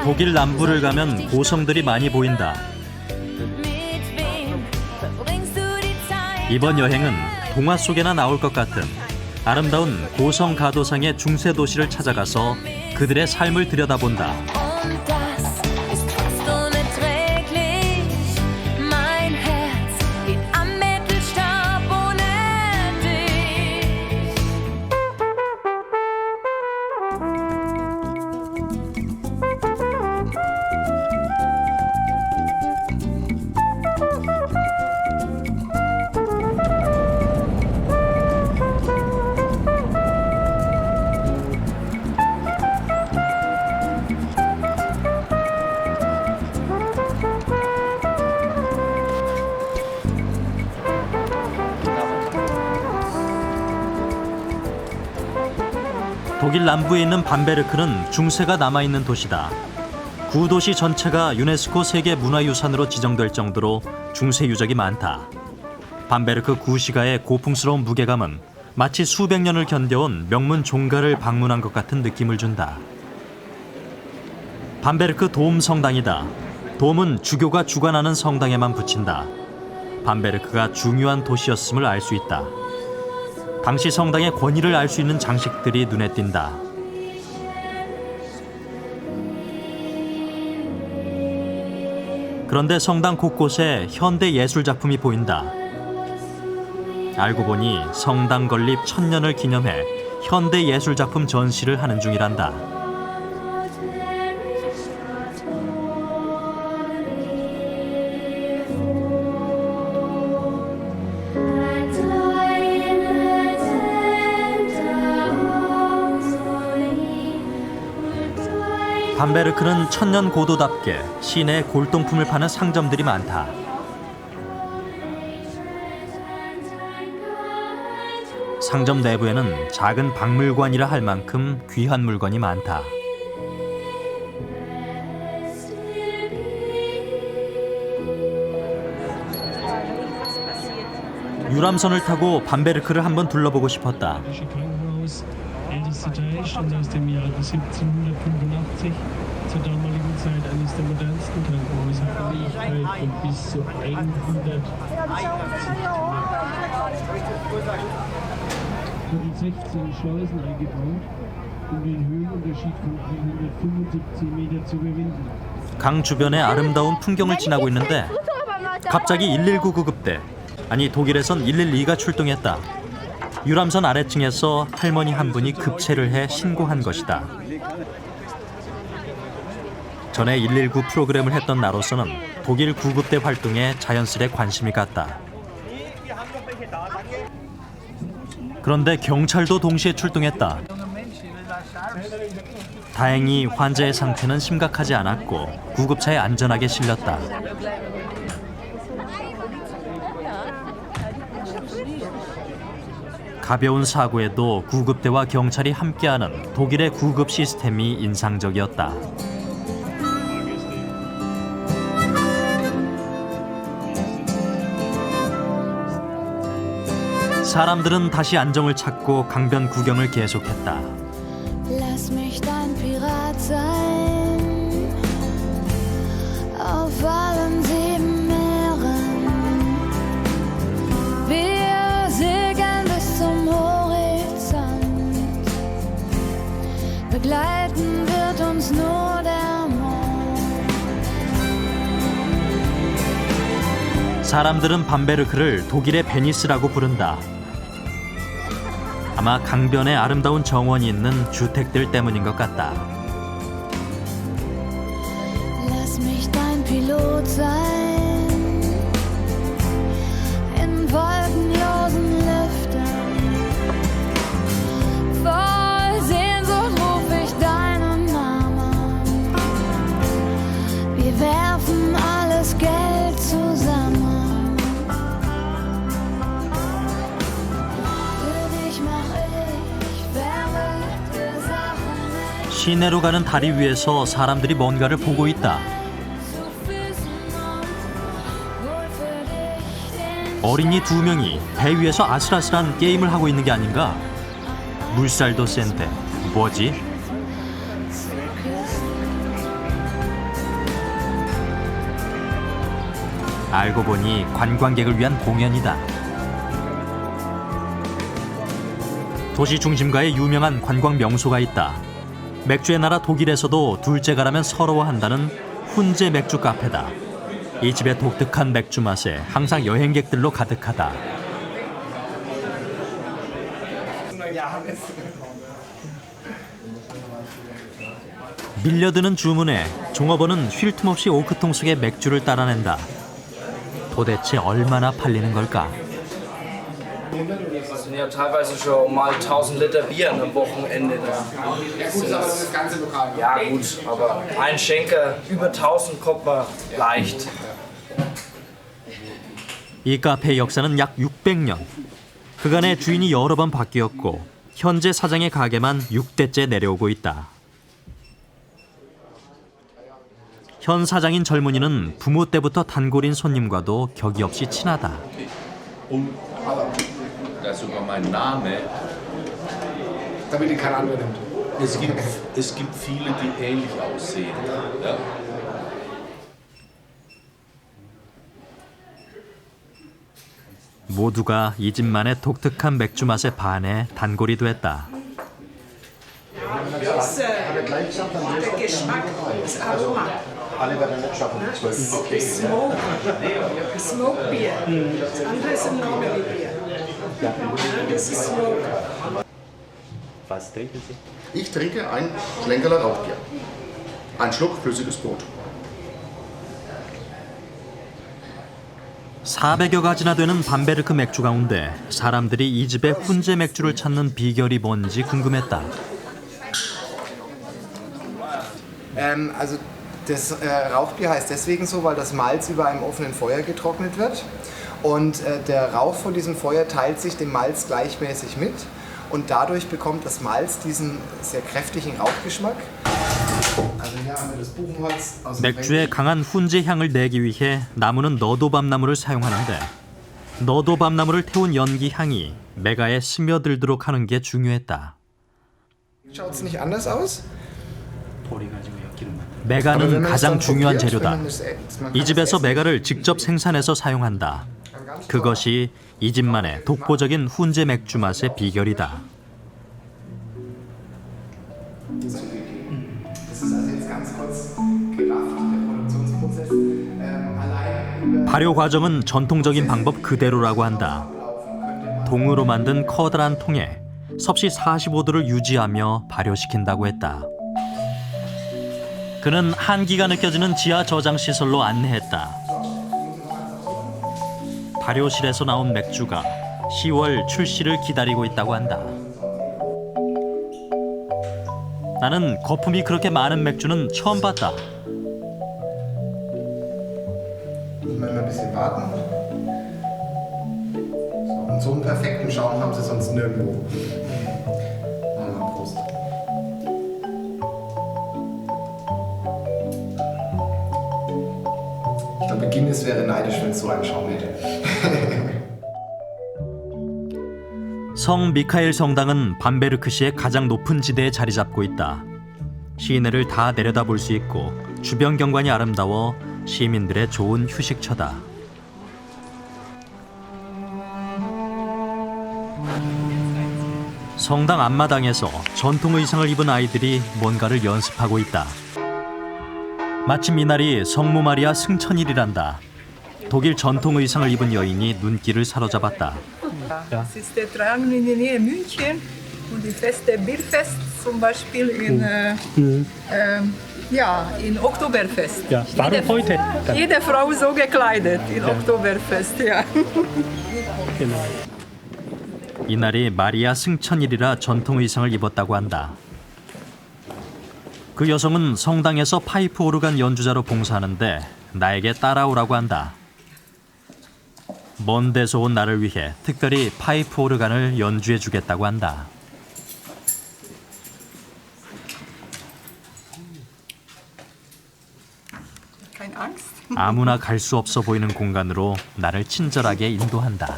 독일 남부를 가면 고성들이 많이 보인다. 이번 여행은 동화 속에나 나올 것 같은 아름다운 고성 가도상의 중세 도시를 찾아가서 그들의 삶을 들여다본다. 독일 남부에 있는 밤베르크는 중세가 남아있는 도시다. 구도시 전체가 유네스코 세계문화유산으로 지정될 정도로 중세 유적이 많다. 밤베르크 구시가의 고풍스러운 무게감은 마치 수백 년을 견뎌온 명문 종가를 방문한 것 같은 느낌을 준다. 밤베르크 돔 성당이다. 돔은 주교가 주관하는 성당에만 붙인다. 밤베르크가 중요한 도시였음을 알 수 있다. 당시 성당의 권위를 알 수 있는 장식들이 눈에 띈다. 그런데 성당 곳곳에 현대 예술 작품이 보인다. 알고 보니 성당 건립 1000년을 기념해 현대 예술 작품 전시를 하는 중이란다. 밤베르크는 천년 고도답게 시내에 골동품을 파는 상점들이 많다. 상점 내부에는 작은 박물관이라 할 만큼 귀한 물건이 많다. 유람선을 타고 밤베르크를 한번 둘러보고 싶었다. Aus dem Jahre 1785, zur damaligen Zeit eines der modernsten Krankenhäuser von Fähigkeit von bis zu 100. Wurden 16 Schleusen eingebaut, um den Höhenunterschied von 375 Meter zu überwinden. 강 주변의 아름다운 풍경을 지나고 있는데 갑자기 119 구급대, 아니 독일에선 112가 출동했다. 유람선 아래층에서 할머니 한 분이 급체를 해 신고한 것이다. 전에 119 프로그램을 했던 나로서는 독일 구급대 활동에 자연스레 관심이 갔다. 그런데 경찰도 동시에 출동했다. 다행히 환자의 상태는 심각하지 않았고 구급차에 안전하게 실렸다. 가벼운 사고에도 구급대와 경찰이 함께하는 독일의 구급 시스템이 인상적이었다. 사람들은 다시 안정을 찾고 강변 구경을 계속했다. Lass mich dein Pirat sein, auf allen 7 Meeren. Wir segeln bis zum Horizont, begleiten wird uns nur der Mond. 사람들은 밤베르크를 독일의 베니스라고 부른다. 아마 강변에 아름다운 정원이 있는 주택들 때문인 것 같다. Lass mich dein Pilot sein, in wolkenlosen Lüften. Voll Sehnsucht ruf ich deinen Namen. Wir werfen alles Geld zusammen. 시내로 가는 다리 위에서 사람들이 뭔가를 보고 있다. 어린이 2명이 배 위에서 아슬아슬한 게임을 하고 있는 게 아닌가? 물살도 센데 뭐지? 알고 보니 관광객을 위한 공연이다. 도시 중심가에 유명한 관광 명소가 있다. 맥주의 나라 독일에서도 둘째가라면 서러워한다는 훈제 맥주 카페다. 이 집의 독특한 맥주 맛에 항상 여행객들로 가득하다. 밀려드는 주문에 종업원은 쉴 틈 없이 오크통 속에 맥주를 따라낸다. 도대체 얼마나 팔리는 걸까? Das sind ja teilweise schon mal 1000 Liter Bier am Wochenende da. Ja gut, aber das ist das ganze Lokal. Ne? Ja gut, aber ein Schenker über 1000 kommt man leicht. 이 카페의 역사는 약 600년. 그간의 주인이 여러 번 바뀌었고 현재 사장의 가게만 6대째 내려오고 있다. 현 사장인 젊은이는 부모 때부터 단골인 손님과도 격이 없이 친하다. Da ist sogar mein Name. Damit ihn keiner annimmt. Es gibt viele, die ähnlich aussehen. Ja. 모두가 이 집만의 독특한 맥주 맛에 반해 단골이 됐다. Der Geschmack, das Aroma. Alle werden nicht schaffen, 12. Okay. Smoke Beer. Das andere ist ein Normal Beer. Das ist Smoke. Was trinken Sie? Ich trinke ein Schlenkerler Rauchbier. Ein Schluck flüssiges Brot. 400여 가지나 되는 밤베르크 맥주 가운데 사람들이 이 집의 훈제 맥주를 찾는 비결이 뭔지 궁금했다. Also das Rauchbier heißt deswegen so, weil das Malz über einem offenen Feuer getrocknet wird und der Rauch von diesem Feuer teilt sich dem Malz gleichmäßig mit und dadurch bekommt das Malz diesen sehr kräftigen Rauchgeschmack. Also hier haben wir das Buchenholz aus dem 맥주의 강한 훈제 향을 내기 위해 나무는 너도밤나무를 사용하는데 너도밤나무를 태운 연기 향이 메가에 스며들도록 하는 게 중요했다. Schaut's nicht anders aus? 메가는 가장 중요한 재료다. 이 집에서 메가를 직접 생산해서 사용한다. 그것이 이 집만의 독보적인 훈제 맥주 맛의 비결이다. 발효 과정은 전통적인 방법 그대로라고 한다. 동으로 만든 커다란 통에 섭씨 45도를 유지하며 발효시킨다고 했다. 그는 한기가 느껴지는 지하 저장 시설로 안내했다. 발효실에서 나온 맥주가 10월 출시를 기다리고 있다고 한다. 나는 거품이 그렇게 많은 맥주는 처음 봤다. Müssen wir ein bisschen warten. So, und so einen perfekten Schaum haben sie sonst nirgendwo. Prost. Ich glaube, Guinness wäre neidisch, wenn es so einen Schaum hätte. 성 미카엘 성당은 밤베르크시의 가장 높은 지대에 자리 잡고 있다. 시내를 다 내려다볼 수 있고 주변 경관이 아름다워 시민들의 좋은 휴식처다. 성당 앞마당에서 전통 의상을 입은 아이들이 뭔가를 연습하고 있다. 마침 이날이 성모 마리아 승천일이란다. 독일 전통 의상을 입은 여인이 눈길을 사로잡았다. Das ist der Tragen in der Nähe München und die Feste Bierfest zum Beispiel in Oktoberfest. Ja, warum heute? Jede Frau so gekleidet in Oktoberfest, ja. Genau. 이날이 마리아 승천일이라 전통 의상을 입었다고 한다. 그 여성은 성당에서 파이프 오르간 연주자로 봉사하는데 나에게 따라오라고 한다. 먼 데서 온 나를 위해 특별히 파이프 오르간을 연주해 주겠다고 한다. Keine Angst. 아무나 갈 수 없어 보이는 공간으로 나를 친절하게 인도한다.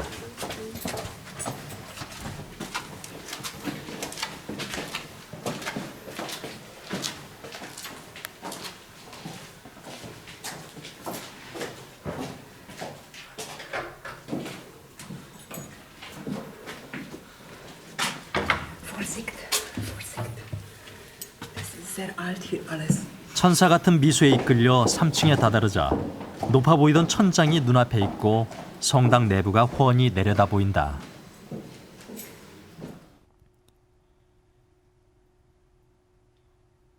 Vorsicht, Vorsicht. Das ist sehr alt hier alles. 천사 같은 미소에 이끌려 3층에 다다르자 높아 보이던 천장이 눈앞에 있고 성당 내부가 훤히 내려다 보인다.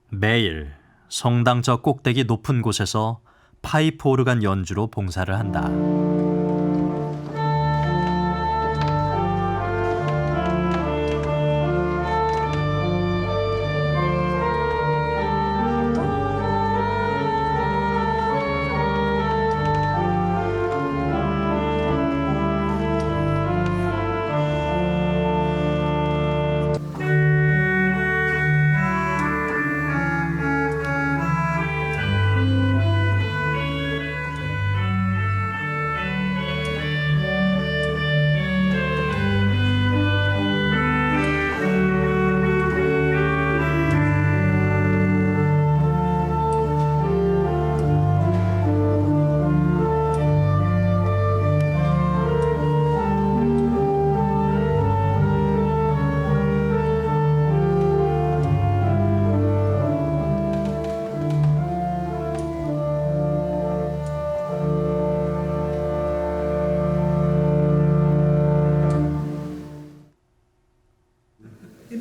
매일 성당 저 꼭대기 높은 곳에서 파이프 오르간 연주로 봉사를 한다.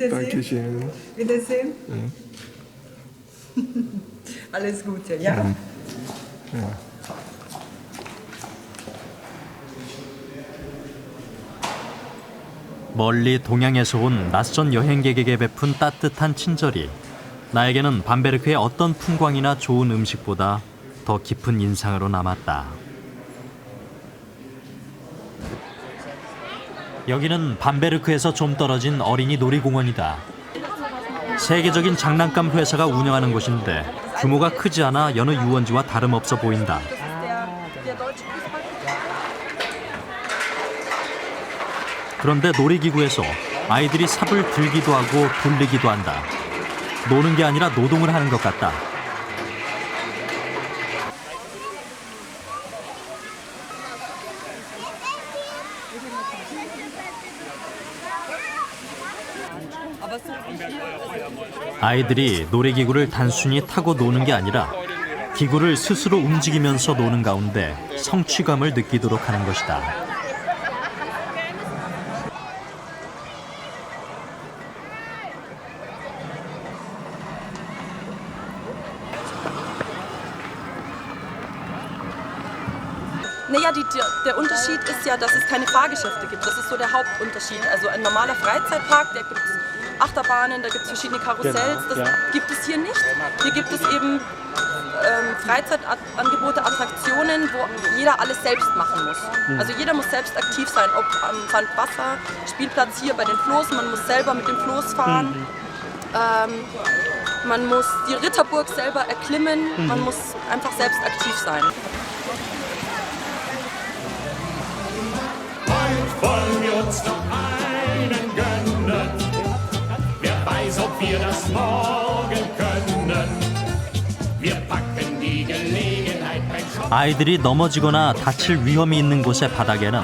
Wiedersehen. Wiedersehen. Alles Gute, ja? 멀리 동양에서 온 낯선 여행객에게 베푼 따뜻한 친절이 나에게는 밤베르크의 어떤 풍광이나 좋은 음식보다 더 깊은 인상으로 남았다. 여기는 밤베르크에서 좀 떨어진 어린이 놀이공원이다. 세계적인 장난감 회사가 운영하는 곳인데 규모가 크지 않아 여느 유원지와 다름없어 보인다. 그런데 놀이기구에서 아이들이 삽을 들기도 하고 돌리기도 한다. 노는 게 아니라 노동을 하는 것 같다. 아이들이 놀이기구를 단순히 타고 노는 게 아니라 기구를 스스로 움직이면서 노는 가운데 성취감을 느끼도록 하는 것이다. Naja, der Unterschied ist ja, dass es keine Fahrgeschäfte gibt. Das ist so der Hauptunterschied. Also ein normaler Freizeitpark, der gibt Achterbahnen, da gibt es verschiedene Karussells. Das gibt es hier nicht. Hier gibt es eben Freizeitangebote, Attraktionen, wo jeder alles selbst machen muss. Also jeder muss selbst aktiv sein, ob am Sandwasser, Spielplatz hier bei den Floßen, man muss selber mit dem Floß fahren. Man muss die Ritterburg selber erklimmen, man muss einfach selbst aktiv sein. Wollen wir uns noch einen gönnen? Wer weiß, ob wir das morgen können? Wir packen die Gelegenheit beim Shoppen. 아이들이 넘어지거나 다칠 위험이 있는 곳의 바닥에는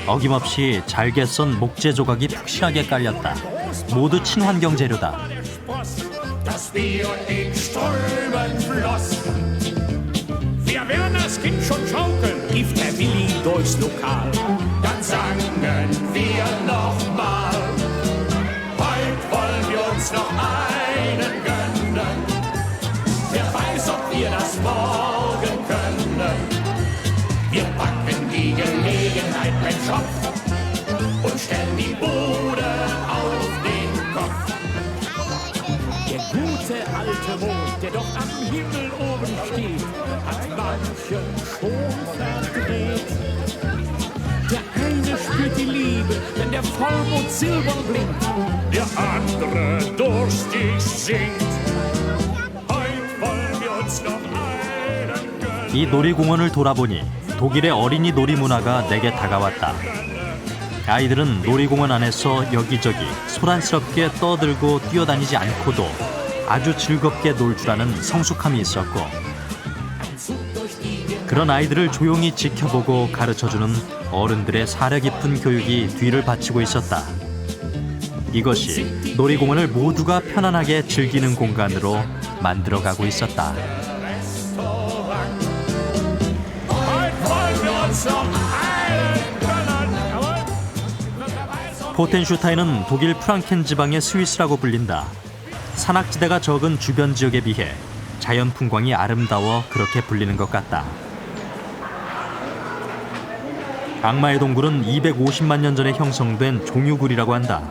어김없이 잘게 썬 목재 조각이 푹신하게 깔렸다. 모두 친환경 재료다. Das Bier in Strömen floss. Wir werden das Kind schon schaukeln, rief der Willi durchs Lokal. Dann sangen wir nochmal. Heute wollen wir uns noch einen gönnen. Wer weiß, ob wir das morgen können. Wir packen die Gelegenheit beim Schopf und stellen die Bude auf den Kopf. Der gute alte Mond, der doch am Himmel oben steht, hat manchen schon verdreht. Der eine spürt die Liebe, wenn der Vollmond silbern blinkt. Der andere durstig singt. Heute wollen wir uns noch einen gönnen. 이 놀이공원을 돌아보니 독일의 어린이 놀이 문화가 내게 다가왔다. 아이들은 놀이공원 안에서 여기저기 소란스럽게 떠들고 뛰어다니지 않고도 아주 즐겁게 놀 줄 아는 성숙함이 있었고, 그런 아이들을 조용히 지켜보고 가르쳐주는 어른들의 사려 깊은 교육이 뒤를 바치고 있었다. 이것이 놀이공원을 모두가 편안하게 즐기는 공간으로 만들어가고 있었다. 포텐슈타인은 독일 프랑켄 지방의 스위스라고 불린다. 산악지대가 적은 주변 지역에 비해 자연 풍광이 아름다워 그렇게 불리는 것 같다. 악마의 동굴은 250만 년 전에 형성된 종유굴이라고 한다.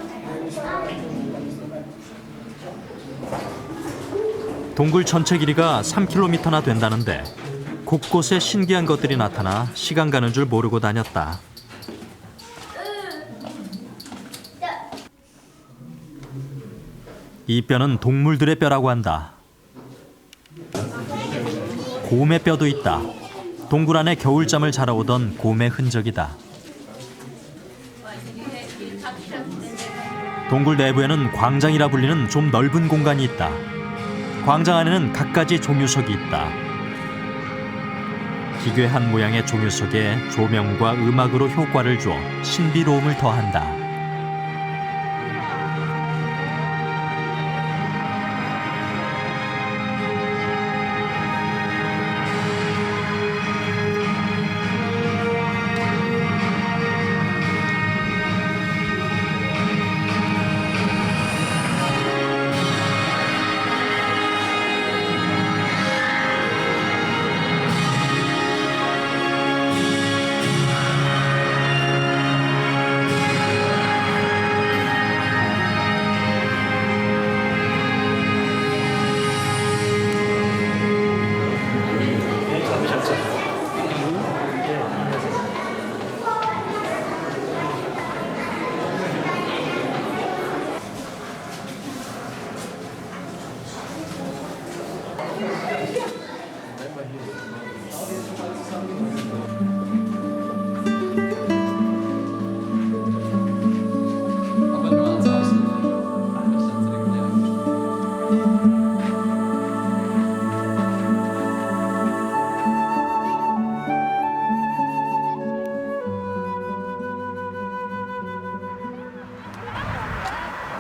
동굴 전체 길이가 3km나 된다는데 곳곳에 신기한 것들이 나타나 시간 가는 줄 모르고 다녔다. 이 뼈는 동물들의 뼈라고 한다. 곰의 뼈도 있다. 동굴 안에 겨울잠을 자러 오던 곰의 흔적이다. 동굴 내부에는 광장이라 불리는 좀 넓은 공간이 있다. 광장 안에는 갖가지 종유석이 있다. 기괴한 모양의 종유석에 조명과 음악으로 효과를 줘 신비로움을 더한다.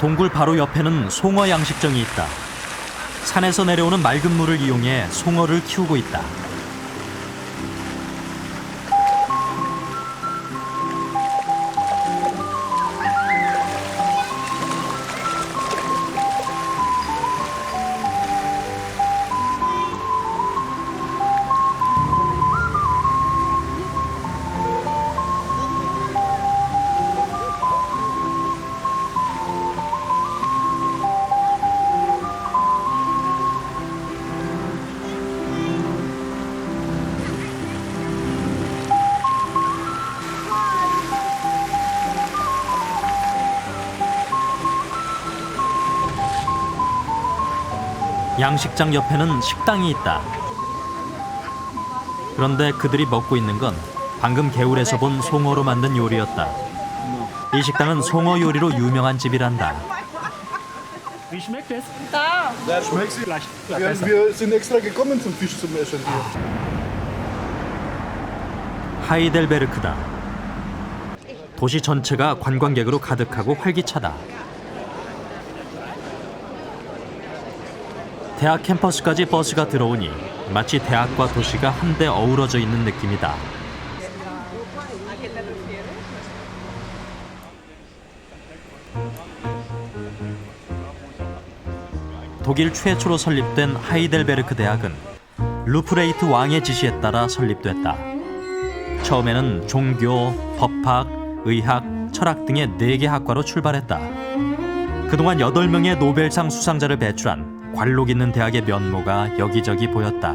동굴 바로 옆에는 송어 양식장이 있다. 산에서 내려오는 맑은 물을 이용해 송어를 키우고 있다. 양식장 옆에는 식당이 있다. 그런데 그들이 먹고 있는 건 방금 개울에서 본 송어로 만든 요리였다. 이 식당은 송어 요리로 유명한 집이란다. Wie schmeckt es? Da. Ja, schmeckt wir sind extra gekommen zum Fisch zum Essen hier. 하이델베르크다. 도시 전체가 관광객으로 가득하고 활기차다. 대학 캠퍼스까지 버스가 들어오니 마치 대학과 도시가 한데 어우러져 있는 느낌이다. 독일 최초로 설립된 하이델베르크 대학은 루프레이트 왕의 지시에 따라 설립됐다. 처음에는 종교, 법학, 의학, 철학 등의 4개 학과로 출발했다. 그동안 8명의 노벨상 수상자를 배출한 관록 있는 대학의 면모가 여기저기 보였다.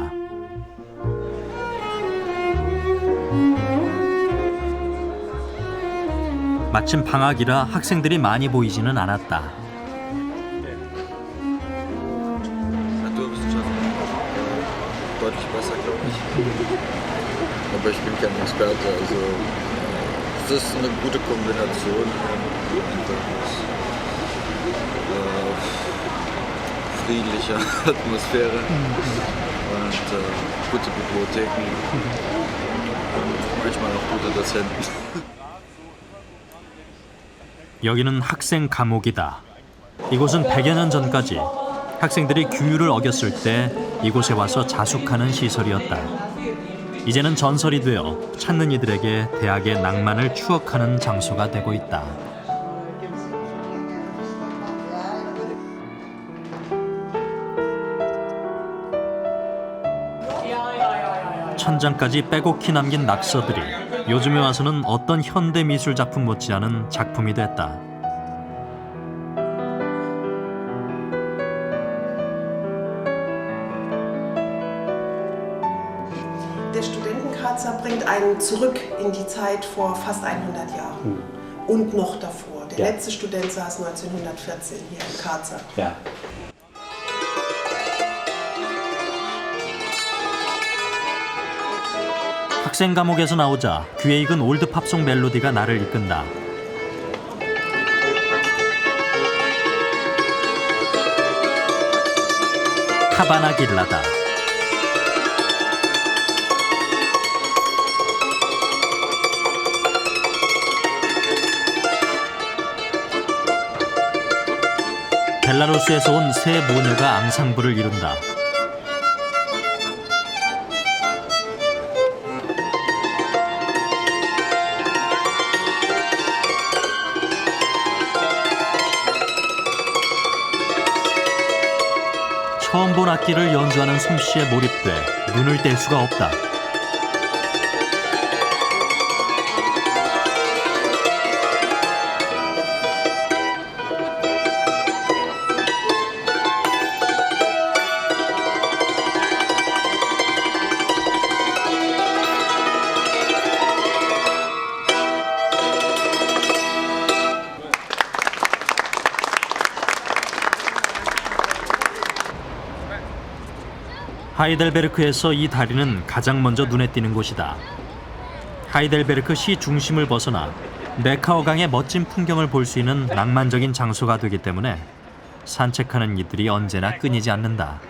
마침 방학이라 학생들이 많이 보이지는 않았다. Deutlich besser, glaube ich. Aber ich bin kein Experte, also es ist eine gute Kombination. Friedliche Atmosphäre und gute Bibliotheken und manchmal auch gute Dozenten. 여기는 학생 감옥이다. 이곳은 100여 년 전까지 학생들이 규율을 어겼을 때 이곳에 와서 자숙하는 시설이었다. 이제는 전설이 되어 찾는 이들에게 대학의 낭만을 추억하는 장소가 되고 있다. 천장까지 빼곡히 남긴 낙서들이 요즘에 와서는 어떤 현대 미술 작품 못지않은 작품이 됐다. Der Studentenkratzer bringt einen zurück in die Zeit vor fast 100 Jahren und noch davor. Der letzte Student saß 1914 hier im Karzer. Ja. 학생 감옥에서 나오자 귀에 익은 올드 팝송 멜로디가 나를 이끈다. 하바나 길라다. 벨라루스에서 온 세 모녀가 앙상블을 이룬다. 처음 본 악기를 연주하는 솜씨에 몰입돼 눈을 뗄 수가 없다. 하이델베르크에서 이 다리는 가장 먼저 눈에 띄는 곳이다. 하이델베르크 시 중심을 벗어나 네카어강의 멋진 풍경을 볼 수 있는 낭만적인 장소가 되기 때문에 산책하는 이들이 언제나 끊이지 않는다.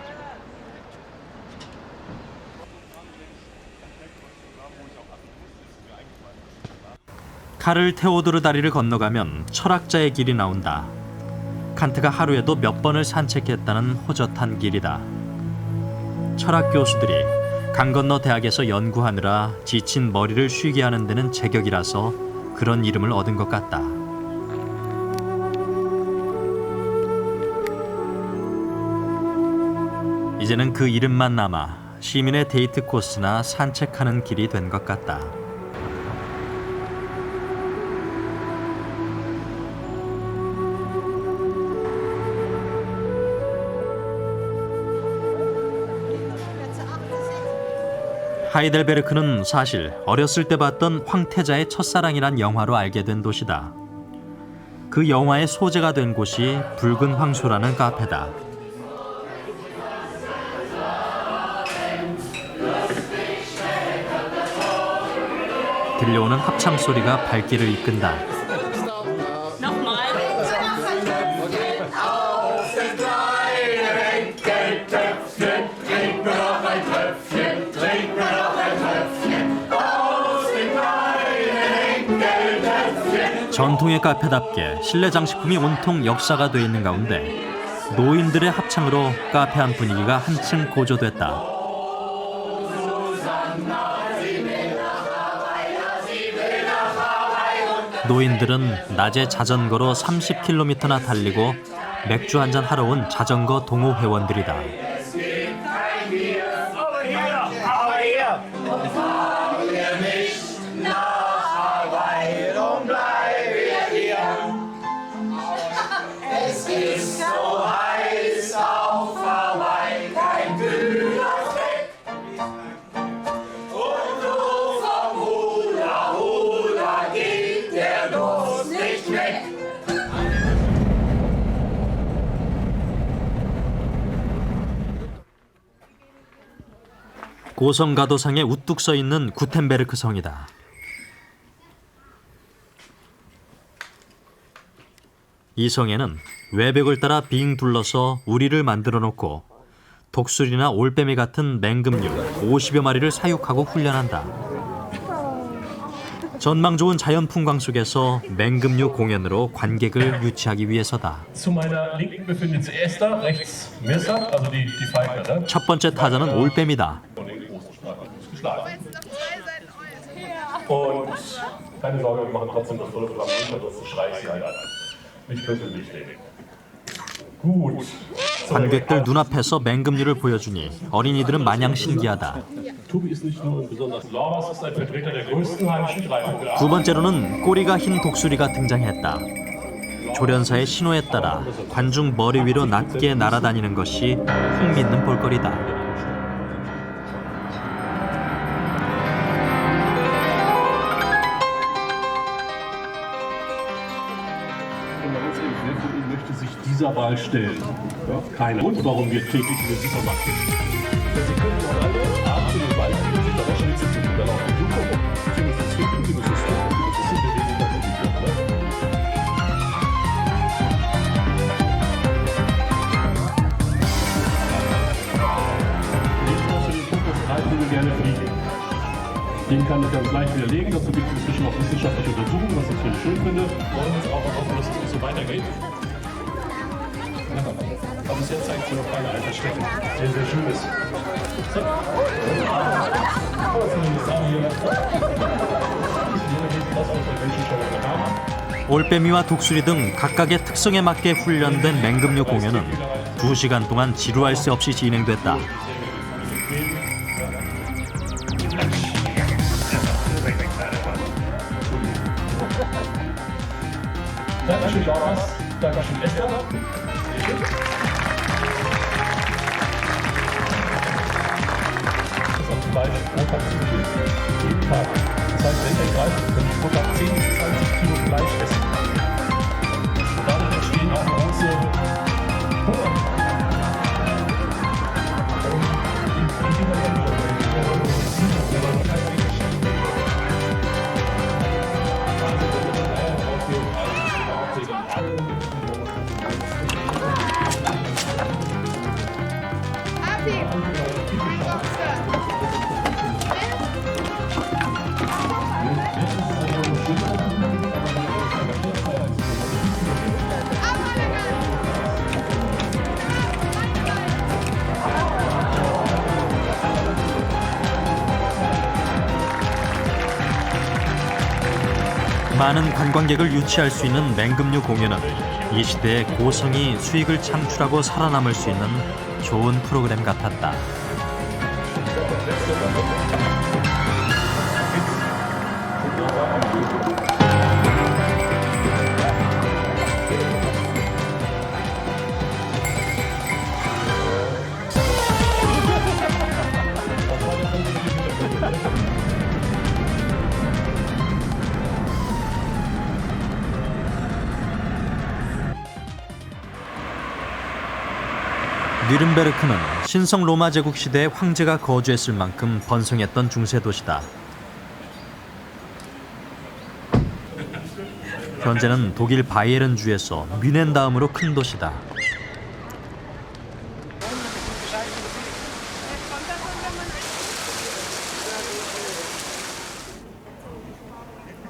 카를 테오도르 다리를 건너가면 철학자의 길이 나온다. 칸트가 하루에도 몇 번을 산책했다는 호젓한 길이다. 철학 교수들이 강 건너 대학에서 연구하느라 지친 머리를 쉬게 하는 데는 제격이라서 그런 이름을 얻은 것 같다. 이제는 그 이름만 남아 시민의 데이트 코스나 산책하는 길이 된 것 같다. 하이델베르크는 사실 어렸을 때 봤던 황태자의 첫사랑이란 영화로 알게 된 도시다. 그 영화의 소재가 된 곳이 붉은 황소라는 카페다. 들려오는 합창 소리가 발길을 이끈다. 전통의 카페답게 실내 장식품이 온통 역사가 돼 있는 가운데 노인들의 합창으로 카페안 분위기가 한층 고조됐다. 노인들은 낮에 자전거로 30km나 달리고 맥주 한잔 하러 온 자전거 동호 회원들이다. 고성가도상에 우뚝 서 있는 구텐베르크 성이다. 이 성에는 외벽을 따라 빙 둘러서 우리를 만들어 놓고 독수리나 올빼미 같은 맹금류 50여 마리를 사육하고 훈련한다. 전망 좋은 자연 풍광 속에서 맹금류 공연으로 관객을 유치하기 위해서다. Zu meiner Linken befindet sich Esther, rechts Mirza, also die Falkner. Ne? 첫 번째 타자는 올빼미다. Und keine Sorge, wir machen trotzdem das volle Programm runter, sonst schrei ich sie halt an. Nicht persönlich nehmen. Gut. 관객들 눈앞에서 맹금류를 보여주니 어린이들은 마냥 신기하다. Tobi ist nicht nur besonders Lorbas ist ein Vertreter der größten heimischen Greifvogel. 두 번째로는 꼬리가 흰 독수리가 등장했다. 조련사의 신호에 따라 관중 머리 위로 낮게 날아다니는 것이 흥미있는 볼거리다. Wer von Ihnen möchte sich dieser Wahl stellen? Ja, keiner. Und warum wir täglich in den Supermarkt gehen? Sie können auch alle abends in den Wald gehen, sich da Schnitzel zu tun, dann auch am Blut kommen. Sie müssen es finden, Sie müssen es finden, Sie müssen es bewegen, dann sind Sie ne? Jetzt musst du den Punkt, dass Greifvögel gerne fliegen. Den kann ich ganz leicht widerlegen. Dazu gibt es inzwischen auch wissenschaftliche Untersuchungen, was ich sehr schön finde. Wollen uns auch hoffen, dass es so weitergeht. Aber bis jetzt zeigt sie noch keine Altersschwäche. Sehr, sehr schön ist. So. 올빼미와 독수리 등 각각의 특성에 맞게 훈련된 맹금류 공연은 2시간 동안 지루할 새 없이 진행됐다. Dankeschön, Lorbas. Dankeschön, Esther. Das ist zum Beispiel Montag jeden Tag. Das heißt, wenn ihr greift, könnt ihr pro Tag 10 bis 20 Kilo Fleisch essen. Und dadurch entstehen auch große Hunger. 많은 관광객을 유치할 수 있는 맹금류 공연은 이 시대의 고성이 수익을 창출하고 살아남을 수 있는 좋은 프로그램 같았다. 뉘른베르크는 신성 로마 제국 시대의 황제가 거주했을 만큼 번성했던 중세 도시다. 현재는 독일 바이에른 주에서 뮌헨 다음으로 큰 도시다.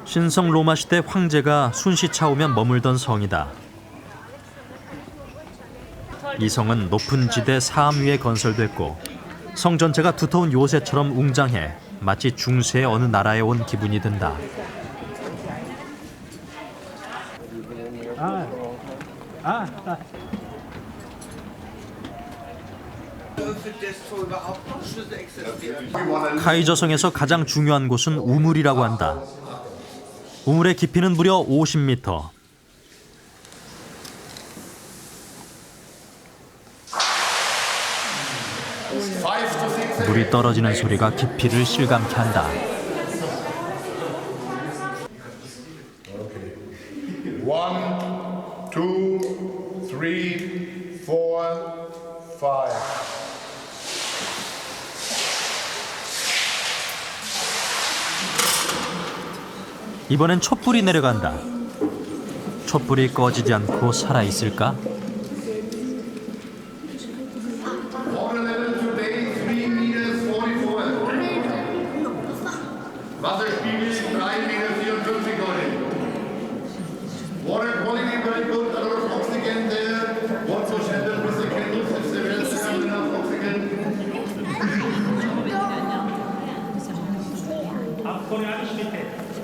신성 로마 시대 황제가 순시 차오면 머물던 성이다. 이 성은 높은 지대 사암 위에 건설됐고 성 전체가 두터운 요새처럼 웅장해 마치 중세의 어느 나라에 온 기분이 든다. 카이저성에서 가장 중요한 곳은 우물이라고 한다. 우물의 깊이는 무려 50m. 물이 떨어지는 소리가 깊이를 실감케 한다. One, two, three, four, five. 이번엔 촛불이 내려간다. 촛불이 꺼지지 않고 살아있을까? Wasserspiegel 3,44 Meter.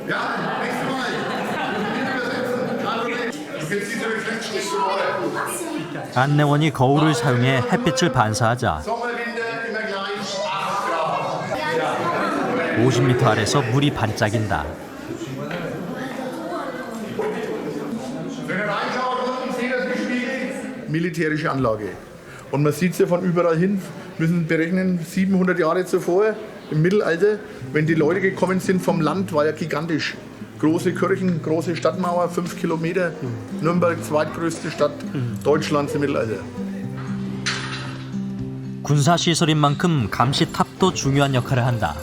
Ja, nächstes Mal. Jetzt diese Reflexschritte vorher. 안내원이 거울을 사용해 햇빛을 반사하자 Sommerwinde immer gleich 8 Grad. 50m 아래서 물이 반짝인다. Wenn ihr reinschaut, unten seht ihr das gespiegelt. Militärische Anlage. Und man sieht es ja von überall hin, müssen berechnen, 700 Jahre zuvor, im Mittelalter, wenn die Leute gekommen sind vom Land, war ja gigantisch. Große Kirchen, große Stadtmauer, 5 Kilometer. Nürnberg, zweitgrößte Stadt Deutschlands im Mittelalter. 군사시설인 만큼 감시탑도 중요한 역할을 한다.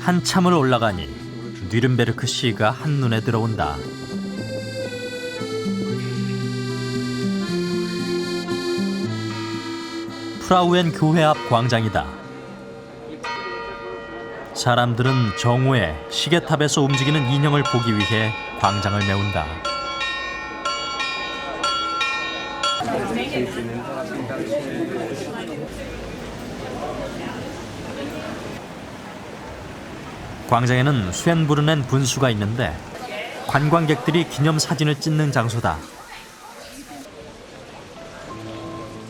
한참을 올라가니 뉘른베르크 시가 한눈에 들어온다. 프라우엔 교회 앞 광장이다. 사람들은 정오에 시계탑에서 움직이는 인형을 보기 위해 광장을 메운다. 광장에는 수엔부르넨 분수가 있는데 관광객들이 기념사진을 찍는 장소다.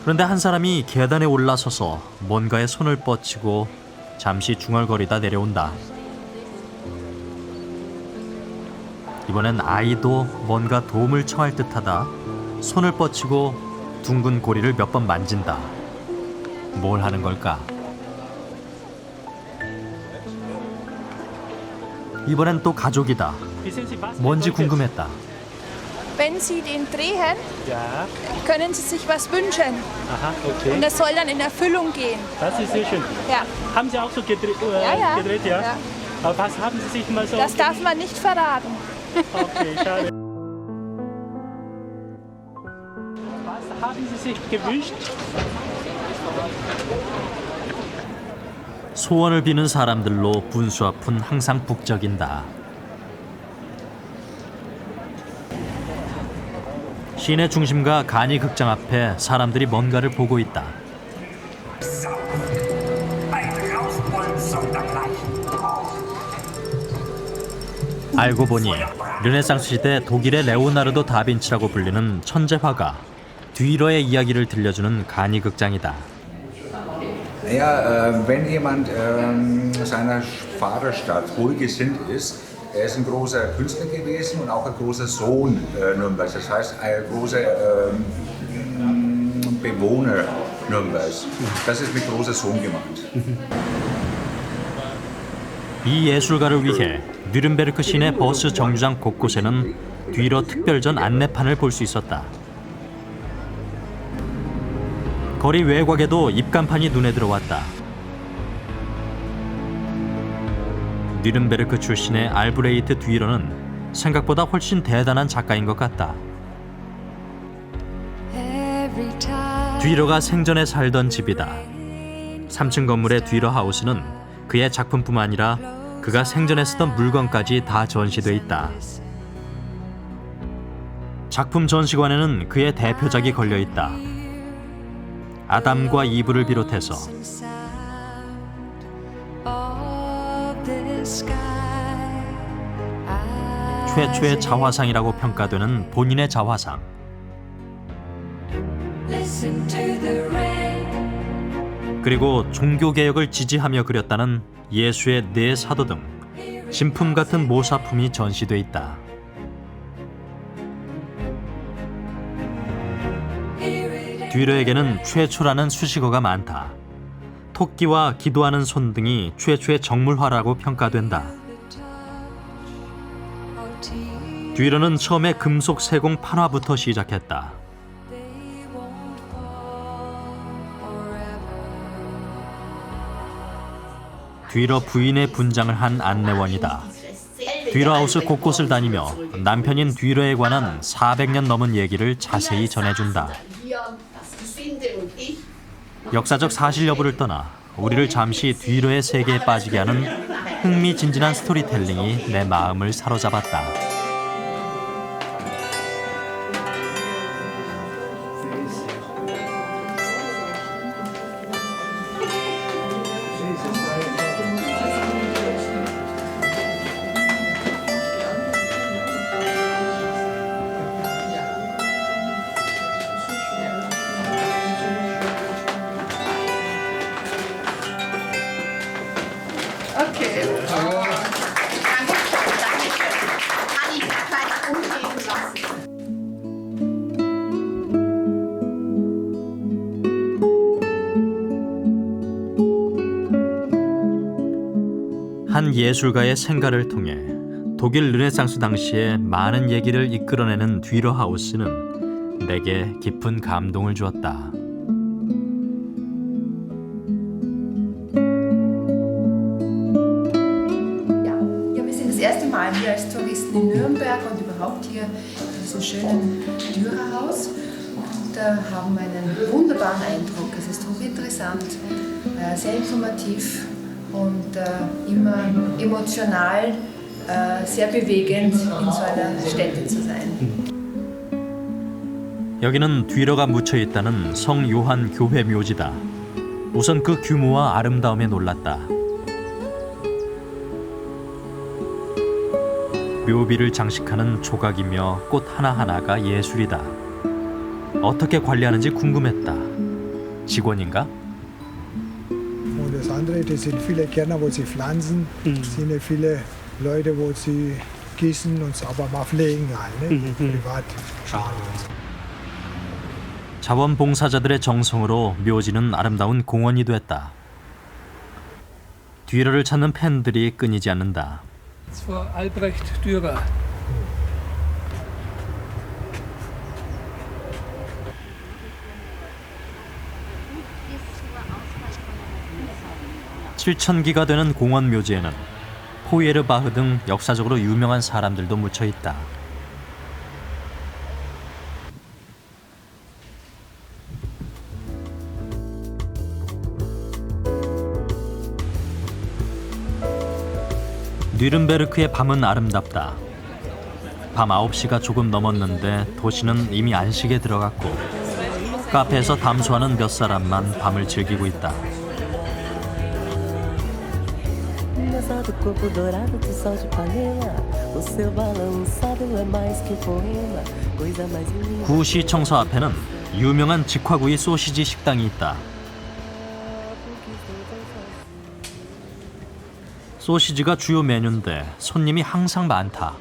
그런데 한 사람이 계단에 올라서서 뭔가에 손을 뻗치고 잠시 중얼거리다 내려온다. 이번엔 아이도 뭔가 도움을 청할 듯하다 손을 뻗치고 둥근 고리를 몇 번 만진다. 뭘 하는 걸까? 이번엔 또 가족이다. 뭔지 궁금했다. Wenn Sie den drehen, Ja. können Sie sich was wünschen. Aha, okay. Und das soll dann in Erfüllung gehen. Das ist sehr schön. Ja. Haben Sie auch so gedreht? Ja. Gedreht, ja? Aber was haben Sie sich mal so... Das darf man nicht verraten. Okay, schade. Was haben Sie sich gewünscht? 소원을 비는 사람들로 분수 앞은 항상 북적인다. 시내 중심가 가니 극장 앞에 사람들이 뭔가를 보고 있다. 알고 보니 르네상스 시대 독일의 레오나르도 다빈치라고 불리는 천재 화가 뒤러의 이야기를 들려주는 가니 극장이다. Naja, wenn jemand seiner Vaterstadt wohlgesinnt ist, er ist ein großer Künstler gewesen und auch ein großer Sohn Nürnbergs, das heißt ein großer Bewohner Nürnbergs. Das ist mit großer Sohn gemeint. 이 예술가를 위해 뉘른베르크 시내 버스 정류장 곳곳에는 뒤러 특별전 안내판을 볼 수 있었다. 거리 외곽에도 입간판이 눈에 들어왔다. 뉘른베르크 출신의 알브레이트 뒤러는 생각보다 훨씬 대단한 작가인 것 같다. 뒤러가 생전에 살던 집이다. 3층 건물의 뒤러 하우스는 그의 작품뿐 아니라 그가 생전에 쓰던 물건까지 다 전시돼 있다. 작품 전시관에는 그의 대표작이 걸려 있다. 아담과 이브를 비롯해서 최초의 자화상이라고 평가되는 본인의 자화상. 그리고 종교개혁을 지지하며 그렸다는 예수의 네 사도 등 진품 같은 모사품이 전시돼 있다. 뒤러에게는 최초라는 수식어가 많다. 토끼와 기도하는 손 등이 최초의 정물화라고 평가된다. 뒤러는 처음에 금속 세공 판화부터 시작했다. 뒤러 부인의 분장을 한 안내원이다. 뒤러 하우스 곳곳을 다니며 남편인 뒤러에 관한 400년 넘은 얘기를 자세히 전해준다. 역사적 사실 여부를 떠나 우리를 잠시 뒤러의 세계에 빠지게 하는 흥미진진한 스토리텔링이 내 마음을 사로잡았다. 한 예술가의 생가를 통해 독일 르네상스 당시에 많은 얘기를 이끌어내는 뒤러 하우스는 내게 깊은 감동을 주었다. Ja, wir sind das erste Mal hier als Touristen in Nürnberg und überhaupt hier in diesem schönen Dürerhaus. Und haben einen wunderbaren Eindruck. Es ist hochinteressant, sehr informativ und immer emotional sehr bewegend, in so einer Stätte zu sein. 여기는 뒤러가 묻혀 있다는 성 요한 교회 묘지다. 우선 그 규모와 아름다움에 놀랐다. 묘비를 장식하는 조각이며 꽃 하나하나가 예술이다. 어떻게 관리하는지 궁금했다. 직원인가? Und das andere, das sind viele Gärtner, wo sie pflanzen, sind ja viele Leute, wo sie gießen und sauber mal pflegen, ne? Privat schade und so. 자원봉사자들의 정성으로 묘지는 아름다운 공원이 됐다. 뒤러를 찾는 팬들이 끊이지 않는다. Vor Albrecht Dürer. (7,000기가) 되는 공원 묘지에는 포이에르바흐 등 역사적으로 유명한 사람들도 묻혀 있다. 뉘른베르크의 밤은 아름답다. 밤 9시가 조금 넘었는데 도시는 이미 안식에 들어갔고 카페에서 담소하는 몇 사람만 밤을 즐기고 있다. Do corpo dourado do sol de panela, o seu balançado é mais que poema, coisa mais linda. 구시청사 앞에는 유명한 직화구이 소시지 식당이 있다. 소시지가 주요 메뉴인데 손님이 항상 많다.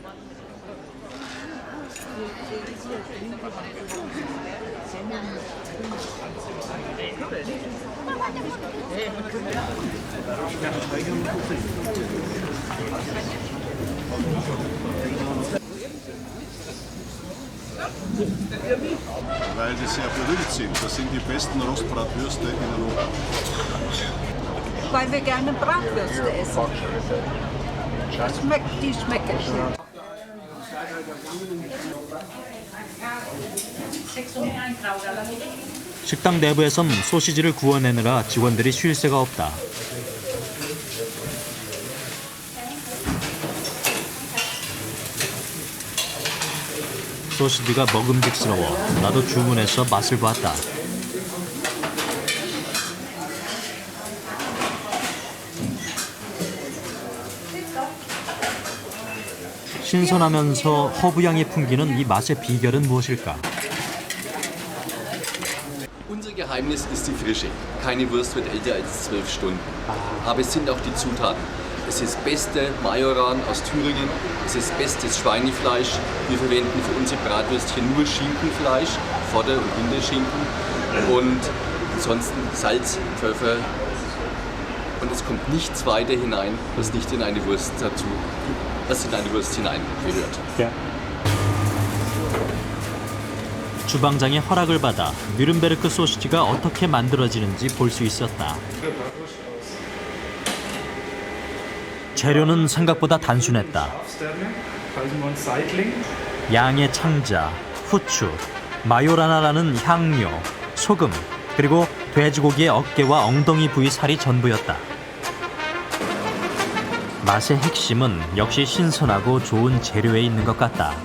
Weil sie sehr berühmt sind. Das sind die besten Rostbratwürste in Europa. Weil wir gerne Bratwürste essen. Die schmecken. 식당 내부에선 소시지를 구워내느라 직원들이 쉴 새가 없다. 소시지가 먹음직스러워 나도 주문해서 맛을 봤다. 신선하면서 허브향이 풍기는 이 맛의 비결은 무엇일까? Unser Geheimnis ist die Frische. Keine Wurst wird älter als 12 Stunden. Aber es sind auch die Zutaten. Es ist beste Majoran aus Thüringen, es ist bestes Schweinefleisch. Wir verwenden für unsere Bratwürstchen nur Schinkenfleisch, Vorder- und Hinterschinken. Und ansonsten Salz, Pfeffer. Und es kommt nichts weiter hinein, was nicht in eine Wurst hineingehört. Ja. 주방장의 허락을 받아 뉘른베르크 소시지가 어떻게 만들어지는지 볼 수 있었다. 재료는 생각보다 단순했다. 양의 창자, 후추, 마요라나라는 향료, 소금, 그리고 돼지고기의 어깨와 엉덩이 부위 살이 전부였다. 맛의 핵심은 역시 신선하고 좋은 재료에 있는 것 같다.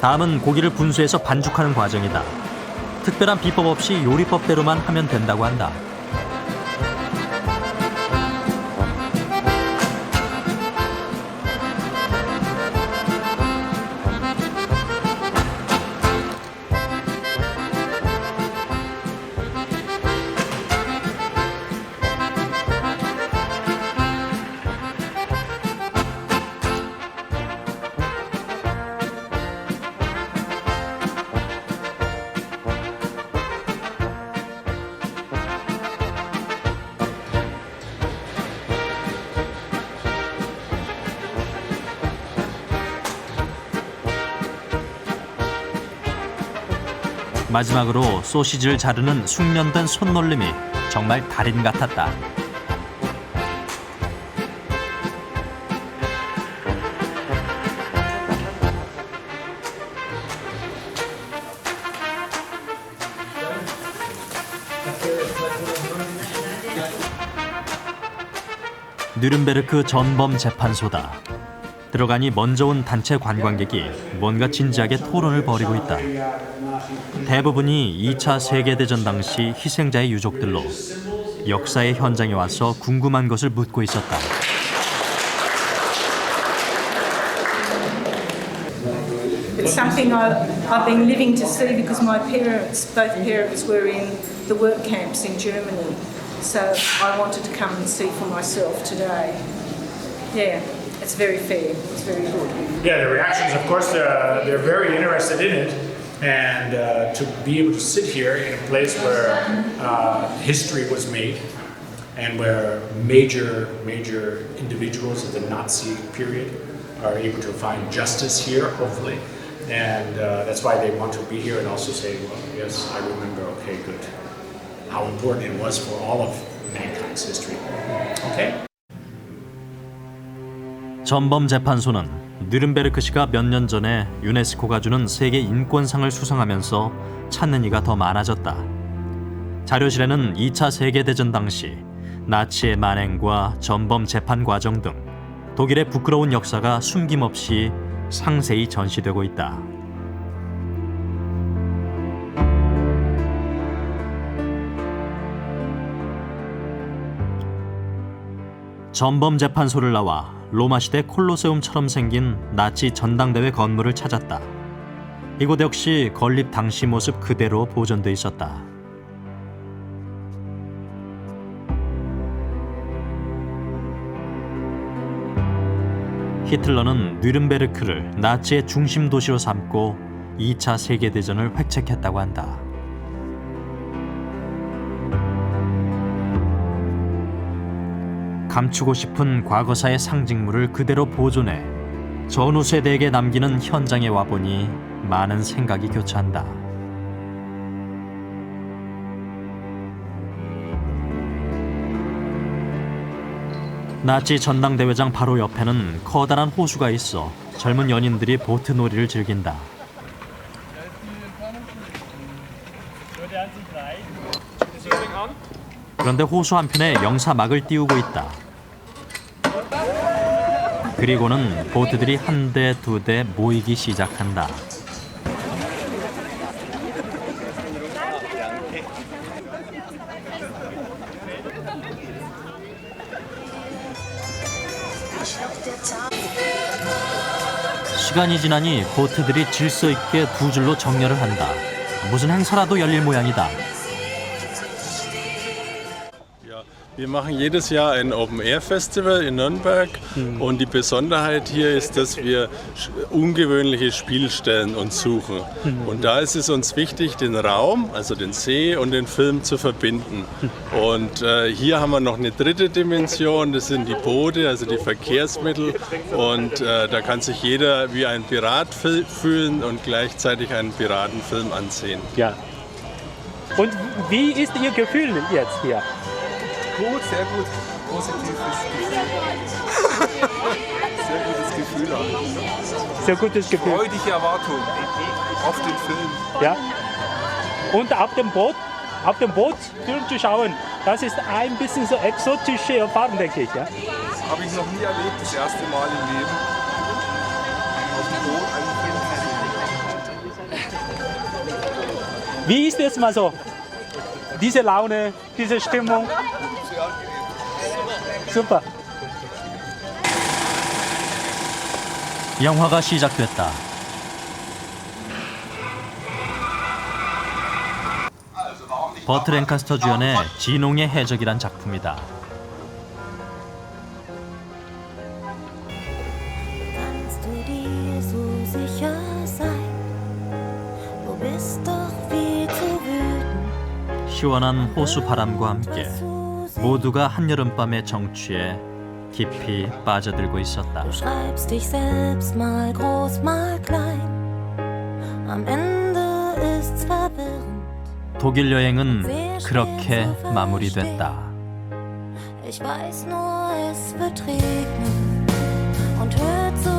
다음은 고기를 분수해서 반죽하는 과정이다. 특별한 비법 없이 요리법대로만 하면 된다고 한다. 마지막으로 소시지를 자르는 숙련된 손놀림이 정말 달인 같았다. 뉘른베르크 전범 재판소다. 들어가니 먼저 온 단체 관광객이 뭔가 진지하게 토론을 벌이고 있다. 대부분이 2차 세계대전 당시 희생자의 유족들로 역사의 현장에 와서 궁금한 것을 묻고 있었다. It's something I've been living to see because my parents, both parents, were in the work camps in Germany. So I wanted to come and see for myself today. Yeah, it's very fair. It's very good. Yeah, the reactions, of course, they're very interested in it. And to be able to sit here in a place where history was made and where major individuals of the Nazi period are able to find justice here, hopefully. And that's why they want to be here and also say, well, yes, I remember, okay, good, how important it was for all of mankind's history. Okay? 전범 재판소는 뉘른베르크시가 몇 년 전에 유네스코가 주는 세계 인권상을 수상하면서 찾는 이가 더 많아졌다. 자료실에는 2차 세계대전 당시 나치의 만행과 전범 재판 과정 등 독일의 부끄러운 역사가 숨김없이 상세히 전시되고 있다. 전범 재판소를 나와 로마 시대 콜로세움처럼 생긴 나치 전당대회 건물을 찾았다. 이곳 역시 건립 당시 모습 그대로 보존돼 있었다. 히틀러는 뉘른베르크를 나치의 중심 도시로 삼고 2차 세계대전을 획책했다고 한다. 감추고 싶은 과거사의 상징물을 그대로 보존해 전후 세대에게 남기는 현장에 와보니 많은 생각이 교차한다. 나치 전당대회장 바로 옆에는 커다란 호수가 있어 젊은 연인들이 보트 놀이를 즐긴다. 그런데 호수 한편에 영사막을 띄우고 있다. 그리고는 보트들이 한 대, 두 대 모이기 시작한다. 시간이 지나니 보트들이 질서 있게 두 줄로 정렬을 한다. 무슨 행사라도 열릴 모양이다. Wir machen jedes Jahr ein Open-Air-Festival in Nürnberg und die Besonderheit hier ist, dass wir ungewöhnliche Spielstellen uns suchen. Und da ist es uns wichtig, den Raum, also den See und den Film zu verbinden. Und hier haben wir noch eine dritte Dimension, das sind die Boote, also die Verkehrsmittel. Und da kann sich jeder wie ein Pirat fühlen und gleichzeitig einen Piratenfilm ansehen. Ja. Und wie ist Ihr Gefühl jetzt hier? Gut, sehr gut. Positives Gefühl. Sehr gutes Gefühl. Sehr gutes Gefühl. Freudige Erwartung auf den Film. Ja. Und auf dem Boot durchzuschauen, das ist ein bisschen so exotische Erfahrung, denke ich. Ja? Habe ich noch nie erlebt, das erste Mal im Leben. Auf dem Boot einen Film. Wie ist es mal so? Diese Laune, diese Stimmung. Super. 영화가 시작됐다. 버트 랭카스터 주연의 진홍의 해적이란 작품이다. Kannst du dir so sicher sein? Du bist doch viel zu wütend. 시원한 호수 바람과 함께 모두가 한여름밤의 정취에 깊이 빠져들고 있었다. Du schreibst dich selbst mal groß, mal klein. Am Ende ist's verwirrend. 독일 여행은 그렇게 마무리됐다. Ich weiß nur, es wird regnen und hört so